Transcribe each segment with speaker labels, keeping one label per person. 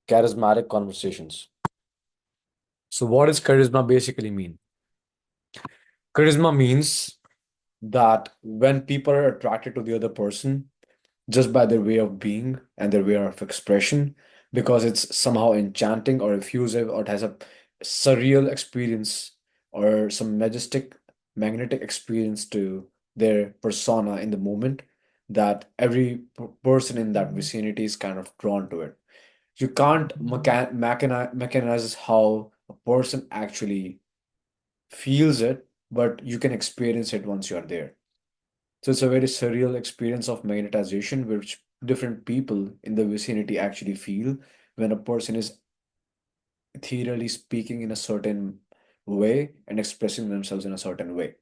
Speaker 1: Charismatic conversations. So, what does charisma basically mean? Charisma means that when people are attracted to the other person just by their way of being and their way of expression, because it's somehow enchanting or effusive or it has a surreal experience or some majestic, magnetic experience to their persona in the moment, that every person in that vicinity is kind of drawn to it. You can't mechanize how a person actually feels it, but you can experience it once you are there. So it's a very surreal experience of magnetization, which different people in the vicinity actually feel when a person is ethereally speaking in a certain way and expressing themselves in a certain way.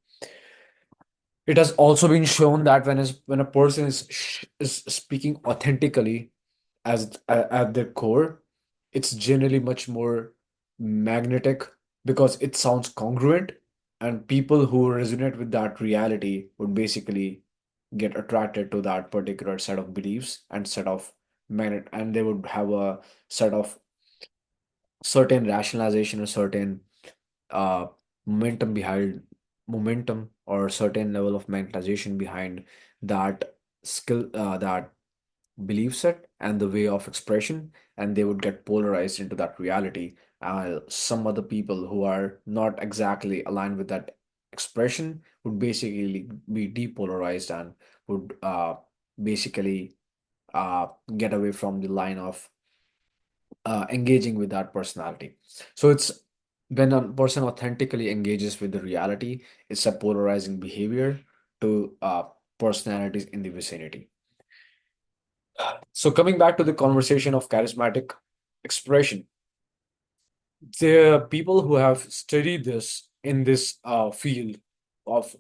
Speaker 1: It has also been shown that when a person is speaking authentically at their core, it's generally much more magnetic because it sounds congruent, and people who resonate with that reality would basically get attracted to that particular set of beliefs and set of magnet, and they would have a set of certain rationalization or certain uh, momentum behind momentum or certain level of magnetization behind that that belief set and the way of expression, and they would get polarized into that reality. Some other people who are not exactly aligned with that expression would basically be depolarized and would basically get away from the line of engaging with that personality. So it's when a person authentically engages with the reality, it's a polarizing behavior to personalities in the vicinity. So coming back to the conversation of charismatic expression, there are people who have studied this in this field of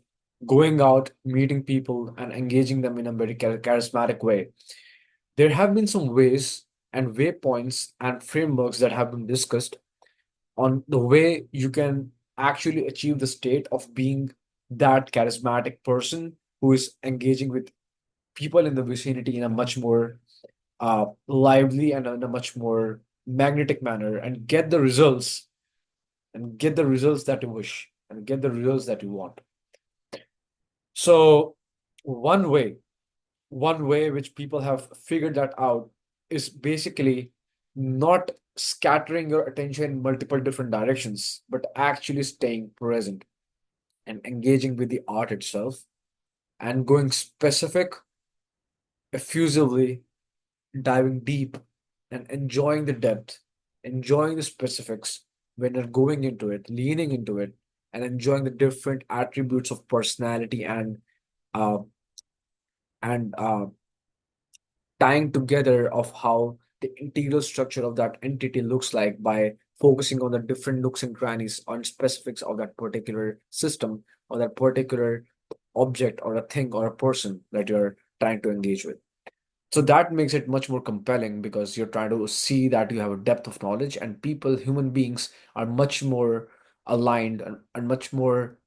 Speaker 1: going out, meeting people, and engaging them in a very charismatic way. There have been some ways and waypoints and frameworks that have been discussed on the way you can actually achieve the state of being that charismatic person who is engaging with people in the vicinity in a much more lively and in a much more magnetic manner and get the results that you wish and get the results that you want. So one way, one way which people have figured that out is basically not scattering your attention in multiple different directions, but actually staying present and engaging with the art itself and going specific, effusively, diving deep and enjoying the depth, enjoying the specifics when you're going into it, leaning into it, and enjoying the different attributes of personality uh, and tying together of how the integral structure of that entity looks like by focusing on the different nooks and crannies on specifics of that particular system or that particular object or a thing or a person that you're trying to engage with. So that makes it much more compelling because you're trying to see that you have a depth of knowledge, and people, human beings, are much more aligned and much more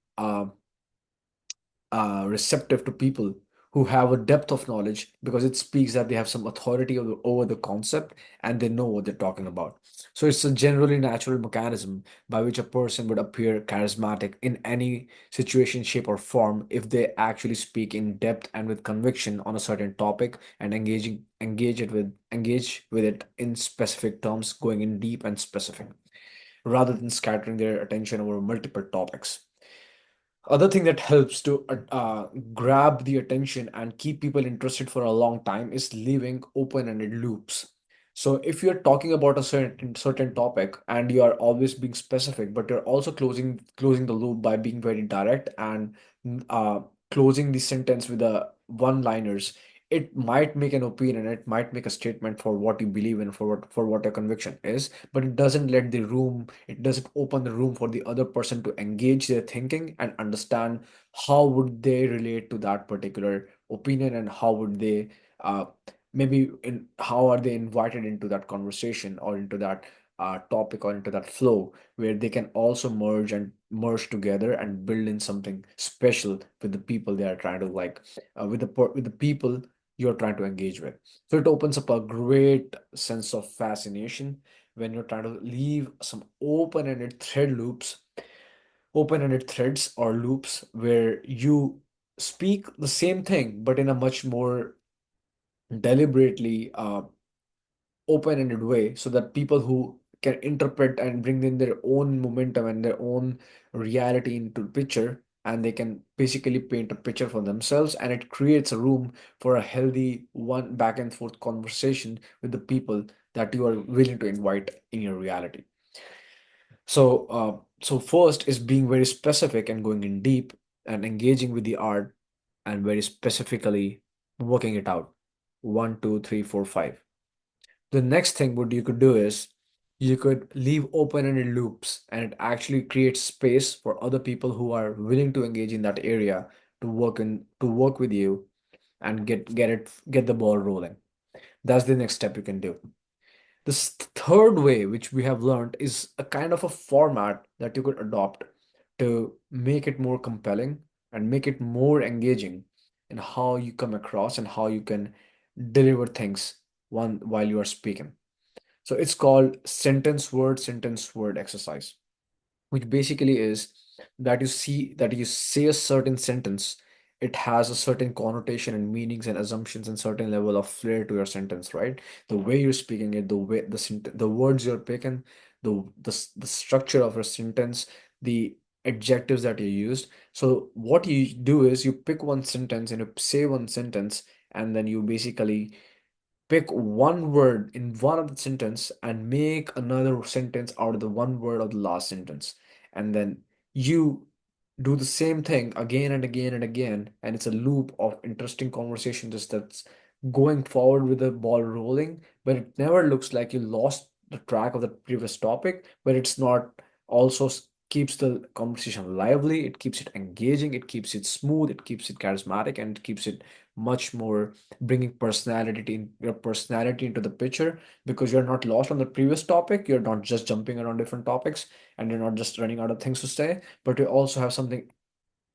Speaker 1: receptive to people who have a depth of knowledge because it speaks that they have some authority over the concept and they know what they're talking about. So it's a generally natural mechanism by which a person would appear charismatic in any situation, shape, or form if they actually speak in depth and with conviction on a certain topic and engage with it in specific terms, going in deep and specific, rather than scattering their attention over multiple topics. Other thing that helps to grab the attention and keep people interested for a long time is leaving open-ended loops. So if you're talking about a certain topic and you are always being specific, but you're also closing the loop by being very direct and uh, closing the sentence with the one-liners, it might make an opinion, it might make a statement for what you believe in, for what your conviction is, but it doesn't let the room, it doesn't open the room for the other person to engage their thinking and understand how would they relate to that particular opinion and how would they maybe in how are they invited into that conversation or into that topic or into that flow where they can also merge together and build in something special with the people they are trying to like with the people you're trying to engage with. So it opens up a great sense of fascination when you're trying to leave some open-ended threads or loops where you speak the same thing, but in a much more deliberately open-ended way, so that people who can interpret and bring in their own momentum and their own reality into the picture, and they can basically paint a picture for themselves, and it creates a room for a healthy one back and forth conversation with the people that you are willing to invite in your reality. So first is being very specific and going in deep and engaging with the art and very specifically working it out. One, two, three, four, five. The next thing what you could do is you could leave open-ended loops, and it actually creates space for other people who are willing to engage in that area to work with you and get the ball rolling. That's the next step you can do. This third way, which we have learned, is a kind of a format that you could adopt to make it more compelling and make it more engaging in how you come across and how you can deliver things one while you are speaking. So it's called sentence word exercise, which basically is that you say a certain sentence, it has a certain connotation and meanings and assumptions and certain level of flair to your sentence, right? The way you're speaking it, the words you're picking, the structure of a sentence, the adjectives that you used. So what you do is you pick one sentence and you say one sentence, and then you basically pick one word in one of the sentence and make another sentence out of the one word of the last sentence, and then you do the same thing again and again and again, and it's a loop of interesting conversation just that's going forward with the ball rolling, but it never looks like you lost the track of the previous topic, but it's not also keeps the conversation lively, it keeps it engaging, it keeps it smooth, it keeps it charismatic, and it keeps it much more bringing your personality into the picture, because you're not lost on the previous topic, you're not just jumping around different topics, and you're not just running out of things to say, but you also have something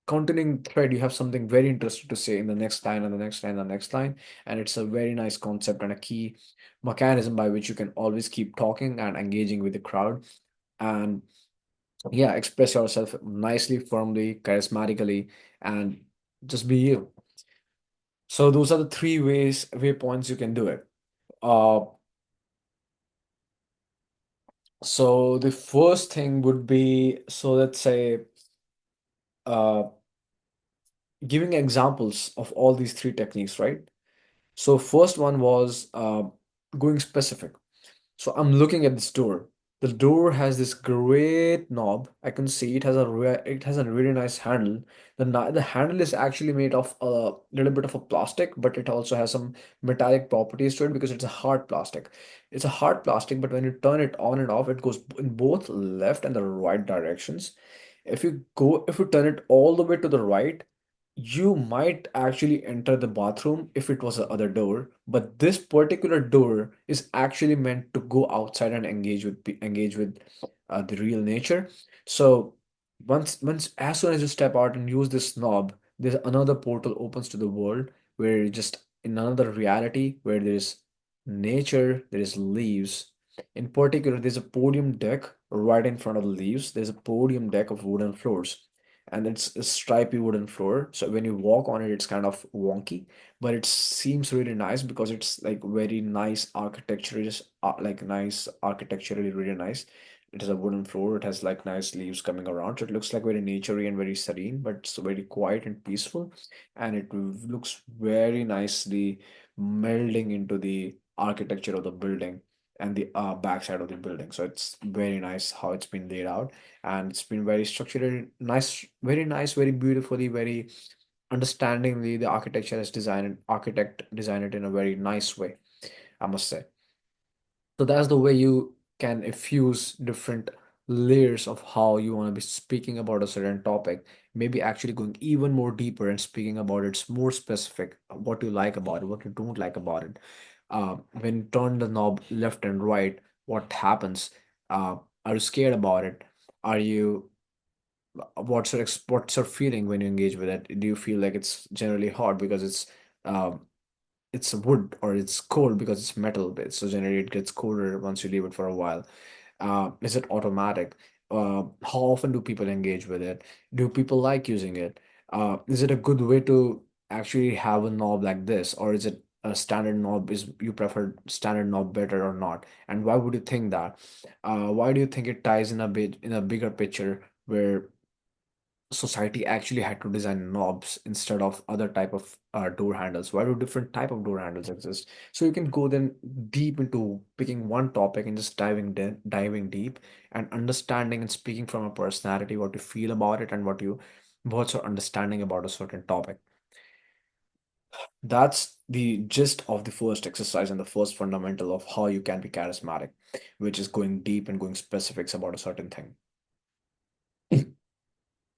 Speaker 1: continuing thread, you have something very interesting to say in the next line and the next line and the next line. And it's a very nice concept and a key mechanism by which you can always keep talking and engaging with the crowd, and yeah, express yourself nicely, firmly, charismatically, and just be you. So those are the three waypoints you can do it. Uh, so the first thing would be, so let's say, uh, giving examples of all these three techniques, right? So first one was going specific. So I'm looking at this door. The door has this great knob. I can see it has a really nice handle. The handle is actually made of a little bit of a plastic, but it also has some metallic properties to it because it's a hard plastic. It's a hard plastic, but when you turn it on and off, it goes in both left and the right directions. If you turn it all the way to the right, you might actually enter the bathroom if it was the other door, but this particular door is actually meant to go outside and engage with the real nature. So once as soon as you step out and use this knob, there's another portal opens to the world where you're just in another reality where there's nature, there is leaves. In particular, there's a podium deck right in front of the leaves. There's a podium deck of wooden floors, and it's a stripy wooden floor. So when you walk on it, it's kind of wonky, but it seems really nice because it's like very nice architecture, just like nice architecturally really nice. It has a wooden floor. It has like nice leaves coming around. So it looks like very naturey and very serene, but it's very quiet and peaceful, and it looks very nicely melding into the architecture of the building and the backside of the building. So it's very nice how it's been laid out, and it's been very structured, nice, very beautifully, very understandingly. The architect designed it in a very nice way, I must say. So that's the way you can infuse different layers of how you want to be speaking about a certain topic, maybe actually going even more deeper and speaking about it's more specific, what you like about it, what you don't like about it. When you turn the knob left and right, what happens? Uh, are you scared about it? Are you what's your feeling when you engage with it? Do you feel like it's generally hard because it's um, it's wood or it's cold because it's metal. So generally it gets colder once you leave it for a while. Is it automatic? How often do people engage with it? Do people like using it? Is it a good way to actually have a knob like this, or is it a standard knob? Is you prefer standard knob better or not? And why would you think that? Why do you think it ties in a bit in a bigger picture where society actually had to design knobs instead of other type of door handles? Why do different type of door handles exist? So you can go then deep into picking one topic and just diving deep and understanding and speaking from a personality, what you feel about it and what's your understanding about a certain topic. That's the gist of the first exercise and the first fundamental of how you can be charismatic, which is going deep and going specifics about a certain thing.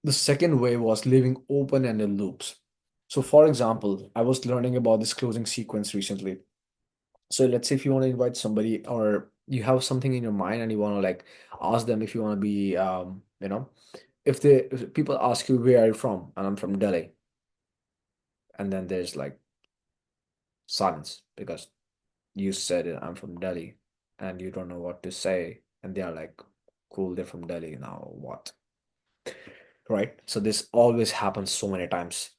Speaker 1: The second way was leaving open-ended loops. So, for example, I was learning about this closing sequence recently. So, let's say if you want to invite somebody or you have something in your mind and you want to like ask them if you want to be, if people ask you where are you from, and I'm from Delhi, and then there's like silence because you said it, I'm from Delhi, and you don't know what to say, and they are like, cool, they're from Delhi now, what? Right? So this always happens so many times.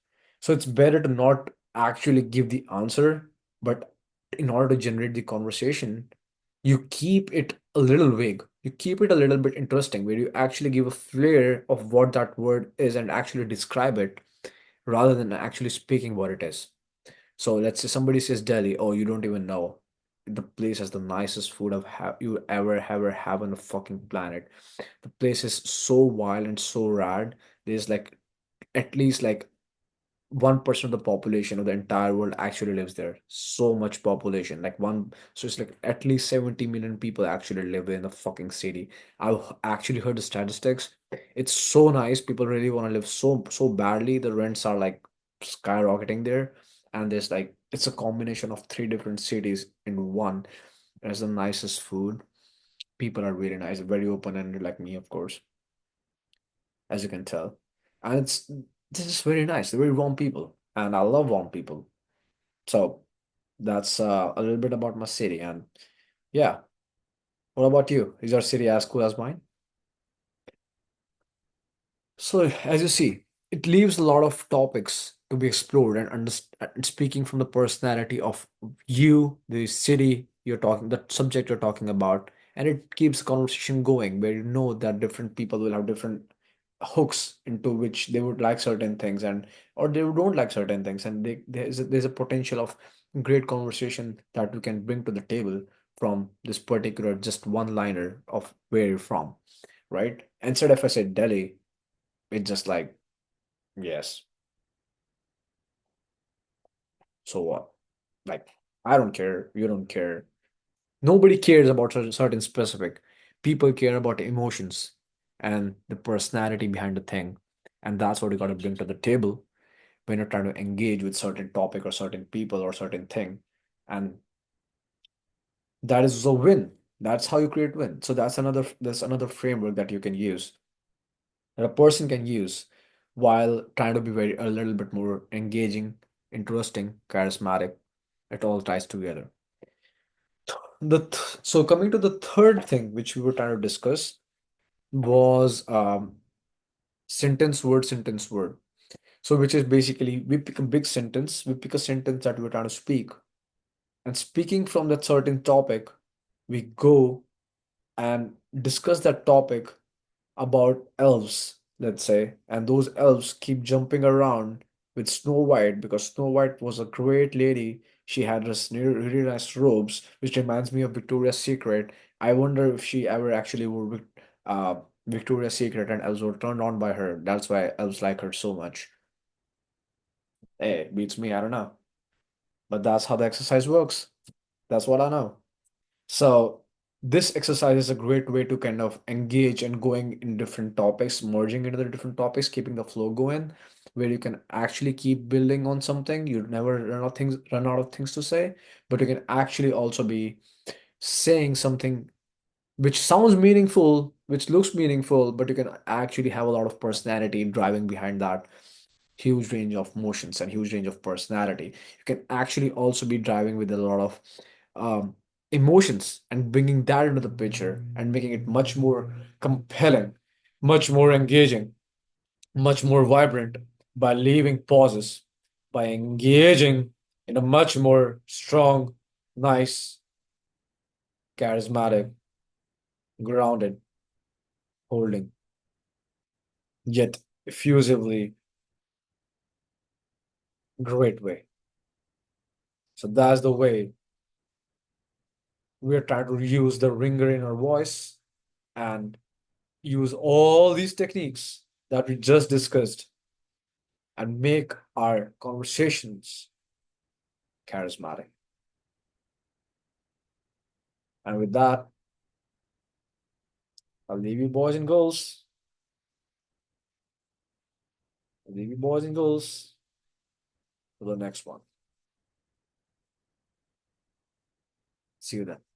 Speaker 1: So it's better to not actually give the answer, but in order to generate the conversation, you keep it a little vague. You keep it a little bit interesting, where you actually give a flair of what that word is and actually describe it rather than actually speaking what it is. So let's say somebody says Delhi, oh, you don't even know. The place has the nicest food you ever have on the fucking planet. The place is so wild and so rad. There's like at least like 1% of the population of the entire world actually lives there. So much population, like one, so it's like at least 70 million people actually live in the fucking city. I've actually heard the statistics. It's so nice. People really want to live so badly. The rents are like skyrocketing there, and there's like it's a combination of three different cities in one. There's the nicest food. People are really nice, very open-ended like me, of course, as you can tell. And it's just very nice. They're very warm people, and I love warm people. So that's a little bit about my city. And yeah, what about you? Is your city as cool as mine? So, as you see, it leaves a lot of topics to be explored and speaking from the personality of you, the city you're talking, the subject you're talking about, and it keeps the conversation going where you know that different people will have different hooks into which they would like certain things and or they don't like certain things, and there's a potential of great conversation that we can bring to the table from this particular just one liner of where you're from, right? Instead, if I say Delhi, it's just like, yes, so what? Like, I don't care. You don't care. Nobody cares about certain specific. People care about emotions and the personality behind the thing. And that's what you got to bring to the table when you're trying to engage with certain topic or certain people or certain thing. And that is a win. That's how you create win. So that's another framework that you can use, that a person can use while trying to be very a little bit more engaging, interesting, charismatic. It all ties together. So coming to the third thing which we were trying to discuss was sentence word. So which is basically we pick a big sentence, we pick a sentence that we're trying to speak, and speaking from that certain topic, we go and discuss that topic about elves, let's say, and those elves keep jumping around with Snow White because Snow White was a great lady. She had this really nice robes, which reminds me of Victoria's Secret. I wonder if she ever actually wore Victoria's Secret and elves were turned on by her. That's why elves like her so much. Hey, beats me, I don't know. But that's how the exercise works. That's what I know. So this exercise is a great way to kind of engage and going in different topics, merging into the different topics, keeping the flow going, where you can actually keep building on something. You never run out of things to say, but you can actually also be saying something which sounds meaningful, which looks meaningful, but you can actually have a lot of personality driving behind that. huge range of motions and huge range of personality. You can actually also be driving with a lot of um, emotions and bringing that into the picture and making it much more compelling, much more engaging, much more vibrant by leaving pauses, by engaging in a much more strong, nice, charismatic, grounded, holding, yet effusively great way. So that's the way we're trying to use the ringer in our voice and use all these techniques that we just discussed and make our conversations charismatic. And with that, I'll leave you boys and girls. I'll leave you boys and girls for the next one. See you then.